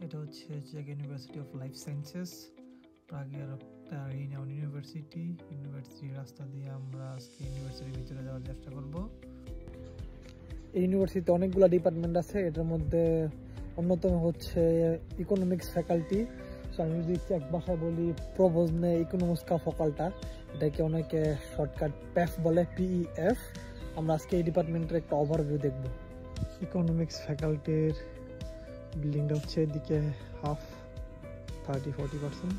এটা হচ্ছে চেক ইউনিভার্সিটি অফ লাইফ সায়েন্সেস, প্রাগের একটা রিনাউন্ড ইউনিভার্সিটির রাস্তা দিয়ে আমরা আজকে ইউনিভার্সিটির ভিতরে যাওয়ার চেষ্টা করব। এই ইউনিভার্সিটিতে অনেকগুলো ডিপার্টমেন্ট আছে, এটার মধ্যে অন্যতম হচ্ছে ইকোনমিক্স ফ্যাকাল্টি। সো আমি যদি এক ভাষায় বলি প্রভোজনে ইকোনমিক্সকা ফকালটা, এটাকে অনেকে শর্টকাট প্যাফ বলে, PEF। আমরা আজকে এই ডিপার্টমেন্টের একটা ওভারভিউ দেখব। ইকোনমিক্স ফ্যাকাল্টির বিল্ডিংটা হচ্ছে এদিকে হাফ 30-40%।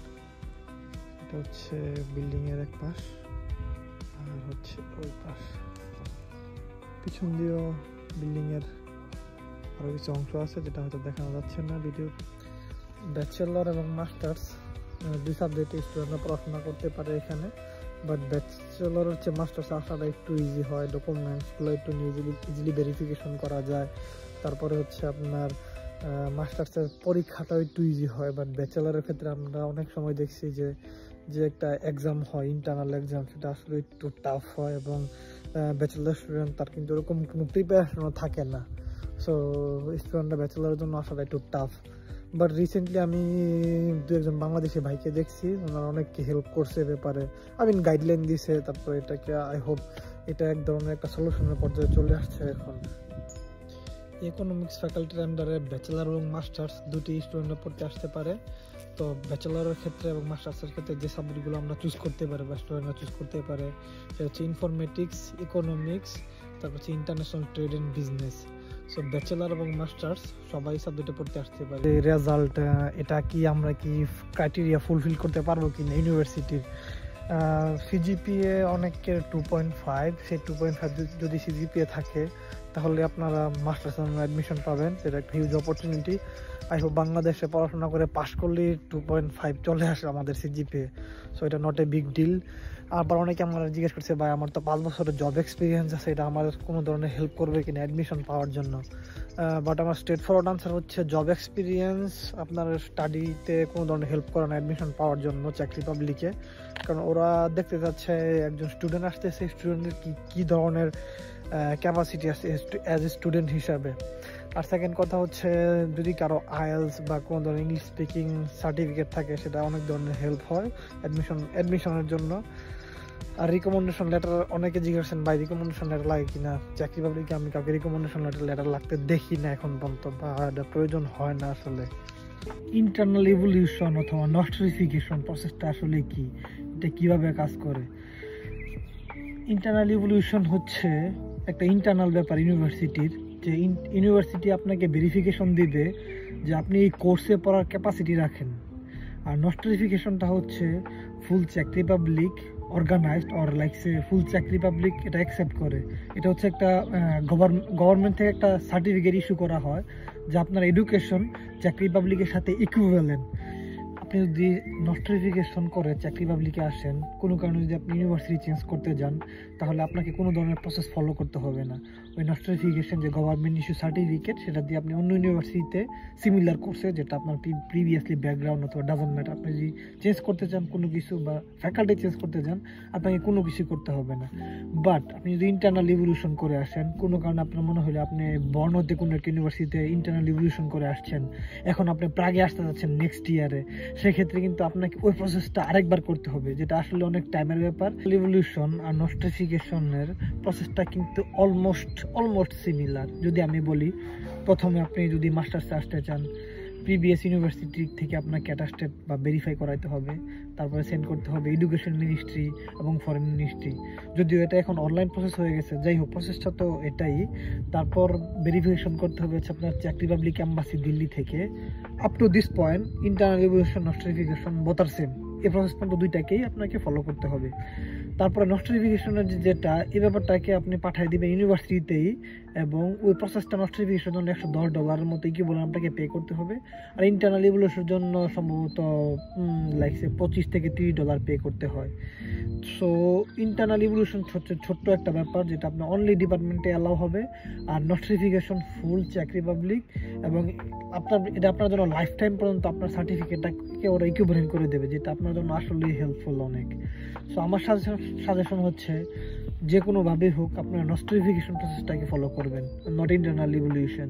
এটা হচ্ছে বিল্ডিংয়ের এক পাশ, আর হচ্ছে ওই পাশ পিছন দিয়েও বিল্ডিংয়ের আরও কিছু অংশ আছে যেটা হয়তো দেখানো যাচ্ছে না ভিডিও। ব্যাচেলর এবং মাস্টার্স দুই সাবজেক্টে স্টুডেন্টরা পড়াশোনা করতে পারে এখানে, বাট ব্যাচেলর হচ্ছে মাস্টার্স আসাটা একটু ইজি হয়, ডকুমেন্টসগুলো একটু ইজিলি ভেরিফিকেশন করা যায়। তারপরে হচ্ছে আপনার মাস্টার্সের পরীক্ষাটাও একটু ইজি হয়, বাট ব্যাচেলরের ক্ষেত্রে আমরা অনেক সময় দেখছি যে একটা এক্সাম হয়, ইন্টারনাল এক্সাম, সেটা আসলে একটু টাফ হয় এবং ব্যাচেলর স্টুডেন্ট তার কিন্তু এরকম কোনো প্রিপারেশনও থাকে না। সো স্টুডেন্টরা ব্যাচেলরের জন্য আসাটা একটু টাফ। বাট রিসেন্টলি আমি দু একজন বাংলাদেশি ভাইকে দেখছি, ওনারা অনেককে হেল্প করছে ব্যাপারে, গাইডলাইন দিয়েছে। তারপর এটাকে আই হোপ এটা এক ধরনের একটা সলিউশনের পর্যায়ে চলে আসছে এখন। ইকোনমিক্স ফ্যাকাল্টির আন্ডারে ব্যাচেলার এবং মাস্টার্স দুটি স্টুডেন্টরা পড়তে আসতে পারে। তো ব্যাচেলারের ক্ষেত্রে এবং মাস্টার্সের ক্ষেত্রে যে সাবজেক্টগুলো আমরা চুজ করতে পারি বা স্টুডেন্টরা চুজ করতে পারে সেটা হচ্ছে ইনফরমেটিক্স, ইকোনমিক্স, তারপর হচ্ছে international trade and business. So bachelor এবং মাস্টার্স সবাই সাবজেক্টে পড়তে আসতে পারে। রেজাল্ট এটা কি আমরা কি ক্রাইটেরিয়া ফুলফিল করতে পারবো কিনা ইউনিভার্সিটির? সিজিপিএ অনেকের 2.5, সেই 2.5 যদি সিজিপিএ থাকে তাহলে আপনারা মাস্টার্স অ্যাডমিশন পাবেন, সেটা একটা হিউজ অপরচুনিটি। আই হোপ বাংলাদেশে পড়াশোনা করে পাশ করলে 2.5 চলে আসে আমাদের সিজিপিএ, সো এটা নট এ বিগ ডিল। আবার অনেকে আমার জিজ্ঞেস করছে, ভাই আমার তো 5 বছরের জব এক্সপিরিয়েন্স আছে, এটা আমার কোনো ধরনের হেল্প করবে কিনা অ্যাডমিশন পাওয়ার জন্য? বাট আমার স্ট্রেট ফরওয়ার্ড আনসার হচ্ছে জব এক্সপিরিয়েন্স আপনার স্টাডিতে কোনো ধরনের হেল্প করে না অ্যাডমিশন পাওয়ার জন্য চেক রিপাবলিকে, কারণ ওরা দেখতে যাচ্ছে একজন স্টুডেন্ট আসতেছে, স্টুডেন্টের কী ধরনের ক্যাপাসিটি আছে অ্যাজ এ স্টুডেন্ট হিসাবে। আর সেকেন্ড কথা হচ্ছে যদি কারো আইএলস বা কোনো ধরনের ইংলিশ স্পিকিং সার্টিফিকেট থাকে সেটা অনেক ধরনের হেল্প হয় অ্যাডমিশনের জন্য। আর রিকমেন্ডেশন লেটার অনেকে জিজ্ঞেস করছেন, ভাই রিকমেন্ডেশন লেটার লাগে কিনা? চাকরি পাবলিকে আমি কাউকে রিকমেন্ডেশন লেটার লাগতে দেখি না এখন পর্যন্ত, বা এটা প্রয়োজন হয় না আসলে। ইন্টারনাল ইভলিউশন অথবা নস্ট্রিফিকেশন প্রসেসটা আসলে কি, এটা কিভাবে কাজ করে? ইন্টারনাল ইভলিউশন হচ্ছে একটা ইন্টারনাল ব্যাপার ইউনিভার্সিটির, যে ইউনিভার্সিটি আপনাকে ভেরিফিকেশন দিবে যে আপনি এই কোর্সে পড়ার ক্যাপাসিটি রাখেন। আর নস্ট্রিফিকেশনটা হচ্ছে ফুল চেক রিপাবলিক অর্গানাইজড অর লাইকসে ফুল চেক রিপাবলিক এটা অ্যাকসেপ্ট করে। এটা হচ্ছে একটা গভর্নমেন্ট থেকে একটা সার্টিফিকেট ইস্যু করা হয় যে আপনার এডুকেশন চেক রিপাবলিকের সাথে ইকুইভ্যালেন্ট। আপনি যদি নস্ট্রিফিকেশন করে চাকরি পাবলিকে আসেন, কোনো কারণে যদি আপনি ইউনিভার্সিটি চেঞ্জ করতে যান, তাহলে আপনাকে কোনো ধরনের প্রসেস ফলো করতে হবে না। ওই নস্ট্রিফিকেশন যে গভর্নমেন্ট ইস্যু সার্টিফিকেট, সেটা দিয়ে আপনি অন্য ইউনিভার্সিটিতে সিমিলার কোর্সে, যেটা আপনার প্রিভিয়াসলি ব্যাকগ্রাউন্ড অথবা ডাজন্ট ম্যাটার, আপনি যদি চেঞ্জ করতে চান কোনো কিছু বা ফ্যাকাল্টি চেঞ্জ করতে চান, আপনাকে কোনো কিছু করতে হবে না। বাট আপনি যদি ইন্টারনাল ইভলিউশন করে আসেন, কোনো কারণে আপনার মনে হলে আপনি বর্ণতে কোনো একটা ইউনিভার্সিটিতে ইন্টারনাল ইভলিউশন করে আসছেন, এখন আপনি প্রাগে আসতে যাচ্ছেন নেক্সট ইয়ারে, সেক্ষেত্রে কিন্তু আপনাকে ওই প্রসেসটা আরেকবার করতে হবে, যেটা আসলে অনেক টাইমের ব্যাপার। ইভলিউশন আর নস্ট্রিফিকেশনের প্রসেসটা কিন্তু অলমোস্ট সিমিলার। যদি আমি বলি, প্রথমে আপনি যদি মাস্টার্সে আসতে চান, প্রিভিয়াস ইউনিভার্সিটি থেকে আপনাকে অ্যাটাস্টেড বা ভেরিফাই করাইতে হবে, তারপরে সেন্ড করতে হবে এডুকেশন মিনিস্ট্রি এবং ফরেন মিনিস্ট্রি। যদিও এটা এখন অনলাইন প্রসেস হয়ে গেছে, যাই হোক প্রসেসটা তো এটাই। তারপর ভেরিফিকেশন করতে হবে হচ্ছে আপনার চেক রিপাবলিক এম্বাসি দিল্লি থেকে। Up to this point internal evolution nostrification both are same. এই প্রসেস পর্যন্ত দুইটাকেই আপনাকে ফলো করতে হবে। তারপরে নস্ট্রিফিকেশনের যেটা, এই ব্যাপারটাকে আপনি পাঠিয়ে দেবেন ইউনিভার্সিটিতেই, এবং ওই প্রসেসটা নস্ট্রিফিকেশনের জন্য $110 মতো কি বলে আপনাকে পে করতে হবে। আর ইন্টারনাল ইভলিউশনের জন্য সম্ভবত লাইক $25 থেকে $30 পে করতে হয়। সো ইন্টারনাল ইভলিউশন হচ্ছে ছোট্ট একটা ব্যাপার, যেটা আপনার অনলি ডিপার্টমেন্টে অ্যালাউ হবে। আর নস্ট্রিফিকেশন ফুল চেক রিপাবলিক, এবং এটা আপনার জন্য লাইফ টাইম পর্যন্ত আপনার সার্টিফিকেটটাকে ওরা ইকুইভ্যালেন্ট করে দেবে, যেটা আপনার জন্য আসলেই হেল্পফুল অনেক। সো আমার সাজেশন হচ্ছে যে কোনোভাবেই হোক আপনারা নস্ট্রিফিকেশন প্রসেসটাকে ফলো করবেন, নট ইন্টারনাল ইভলিউশন।